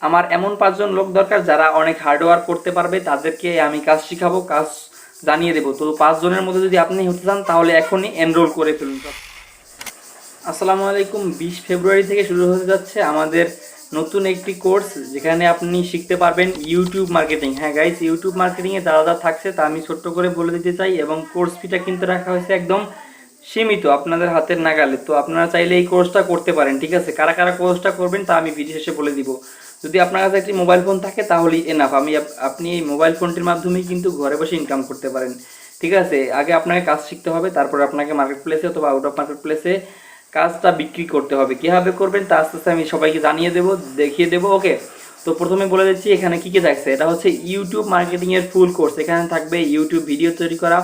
আমার এমন 5 জন লোক দরকার যারা অনেক হার্ডওয়ার্ক করতে পারবে, তাদেরকে আমি কাজ শিখাবো, কাজ জানিয়ে দেবো। তো 5 জনের মধ্যে যদি আপনি হতে চান তাহলে এখনই এনরোল করে ফেলুন। আসসালামু আলাইকুম। 20 ফেব্রুয়ারি থেকে শুরু হতে যাচ্ছে আমাদের নতুন একটি কোর্স, যেখানে আপনি শিখতে পারবেন ইউটিউব মার্কেটিং। হ্যাঁ গাইস, ইউটিউব মার্কেটিংয়ে যা যা থাকছে তা আমি ছোট্ট করে বলে দিতে চাই, এবং কোর্স ফিটা কিন্তু রাখা হয়েছে একদম সীমিত, আপনাদের হাতের নাগালে। তো আপনারা চাইলে এই কোর্সটা করতে পারেন, ঠিক আছে? কারা কারা কোর্সটা করবেন তা আমি ভিডিও শেষে বলে দিব। যদি আপনার কাছে একটি মোবাইল ফোন থাকে তাহলেই এনাফ। আপনি এই মোবাইল ফোনটির মাধ্যমেই কিন্তু ঘরে বসে ইনকাম করতে পারেন, ঠিক আছে? আগে আপনাকে কাজ শিখতে হবে, তারপর আপনাকে মার্কেট প্লেসে অথবা আউট অফ মার্কেট প্লেসে কাজটা বিক্রি করতে হবে। কীভাবে করবেন তা আস্তে আস্তে আমি সবাইকে জানিয়ে দেবো, দেখিয়ে দেবো। ওকে, তো প্রথমে বলে দিচ্ছি এখানে কী কী থাকছে। এটা হচ্ছে ইউটিউব মার্কেটিংয়ের ফুল কোর্স। এখানে থাকবে ইউটিউব ভিডিও তৈরি করা,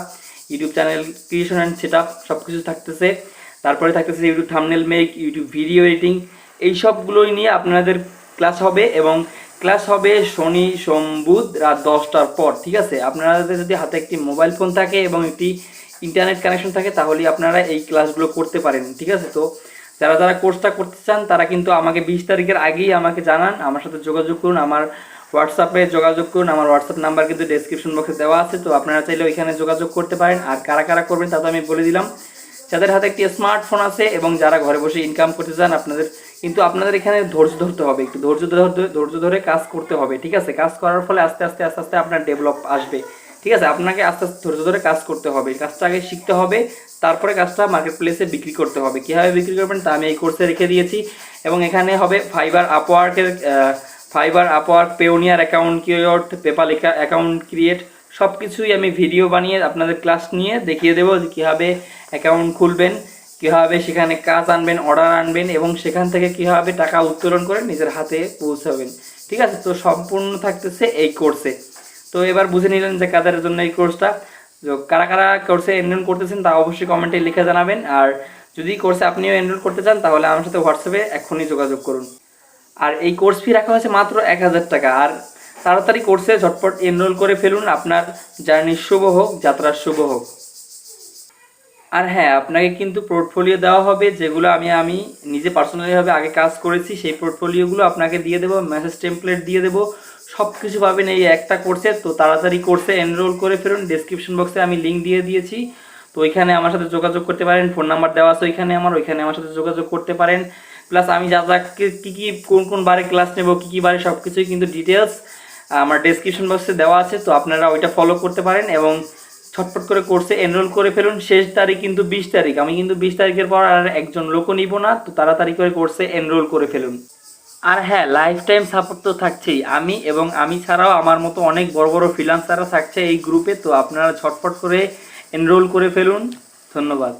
YouTube channel creation and set up, সব কিছু থাকতেছে। তারপরে থাকতেছে YouTube thumbnail make, YouTube video editing, এই সবগুলোই নিয়ে আপনাদের ক্লাস হবে। এবং ক্লাস হবে শনি সোম বুধ রাত 10টার পর, ঠিক আছে? আপনাদের যদি হাতে একটি মোবাইল ফোন থাকে এবং একটি ইন্টারনেট কানেকশন থাকে তাহলেই আপনারা এই ক্লাসগুলো করতে পারেন, ঠিক আছে? তো যারা যারা কোর্সটা করতে চান তারা কিন্তু আমাকে 20 তারিখের আগেই আমাকে জানান, আমার সাথে যোগাযোগ করুন, আমার হোয়াটসঅ্যাপে যোগাযোগ করুন। আমার হোয়াটসঅ্যাপ নাম্বার কিন্তু ডেসক্রিপশন বক্সে দেওয়া আছে, তো আপনারা চাইলে ওইখানে যোগাযোগ করতে পারেন। আর কারা কারা করবেন তা তো আমি বলে দিলাম। যাদের হাতে একটি স্মার্টফোন আছে এবং যারা ঘরে বসে ইনকাম করতে চান, আপনাদের এখানে ধৈর্য ধরতে হবে, একটু ধৈর্য ধরে কাজ করতে হবে, ঠিক আছে? কাজ করার ফলে আস্তে আস্তে আস্তে আস্তে আপনার ডেভেলপ আসবে, ঠিক আছে? আপনাকে আস্তে আস্তে ধৈর্য ধরে কাজ করতে হবে, কাজটা আগে শিখতে হবে, তারপরে কাজটা মার্কেট প্লেসে বিক্রি করতে হবে। কীভাবে বিক্রি করবেন তা আমি এই কোর্সে রেখে দিয়েছি। এবং এখানে হবে fibre Upwork, Payoneer account create, PayPal account create, সব কিছুই আমি ভিডিও বানিয়ে আপনাদের ক্লাস নিয়ে দেখিয়ে দেবো যে কীভাবে অ্যাকাউন্ট খুলবেন, কীভাবে সেখানে কাজ আনবেন, অর্ডার আনবেন, এবং সেখান থেকে কীভাবে টাকা উত্তোলন করে নিজের হাতে পৌঁছাবেন, ঠিক আছে? তো সম্পূর্ণ থাকতেছে এই কোর্সে। তো এবার বুঝে নিলেন যে কাদের জন্য এই কোর্সটা। কারা কারা কোর্সে এনরোল করতেছেন তা অবশ্যই কমেন্টে লিখে জানাবেন। আর যদি কোর্সে আপনিও এনরোল করতে চান তাহলে আমার সাথে হোয়াটসঅ্যাপে এখনই যোগাযোগ করুন। আর এই কোর্স ফি রাখা হয়েছে মাত্র 1000 টাকা। আর তাড়াতাড়ি কোর্সে ঝটপট এনরোল করে ফেলুন। আপনার জার্নি শুভ হোক, যাত্রা শুভ হোক। আর হ্যাঁ, আপনাকে কিন্তু পোর্টফোলিও দেওয়া হবে, যেগুলো আমি নিজে পার্সোনালিভাবে আগে কাজ করেছি, সেই পোর্টফোলিওগুলো আপনাকে দিয়ে দেবো, মেসেজ টেমপ্লেট দিয়ে দেবো, সব কিছু পাবেন এই একটা কোর্সে। তো তাড়াতাড়ি কোর্সে এনরোল করে ফেলুন। ডেসক্রিপশন বক্সে আমি লিঙ্ক দিয়ে দিয়েছি, তো ওইখানে আমার সাথে যোগাযোগ করতে পারেন। ফোন নাম্বার দেওয়া আছে ওইখানে আমার সাথে যোগাযোগ করতে পারেন। প্লাস আমি যা যা কী কোন বারে ক্লাস নেব, কী বারে, সব কিছুই কিন্তু ডিটেলস আমার ডেসক্রিপশন বক্সে দেওয়া আছে, তো আপনারা ওইটা ফলো করতে পারেন এবং ছটফট করে কোর্সে এনরোল করে ফেলুন। শেষ তারিখ কিন্তু 20 তারিখ। আমি কিন্তু 20 তারিখের পর আর একজন লোকও নিব না, তো তাড়াতাড়ি করে কোর্সে এনরোল করে ফেলুন। আর হ্যাঁ, লাইফ টাইম সাপোর্ট তো থাকছেই। আমি ছাড়াও আমার মতো অনেক বড় বড় ফ্রিল্যান্সাররা থাকছে এই গ্রুপে, তো আপনারা ছটফট করে এনরোল করে ফেলুন। ধন্যবাদ।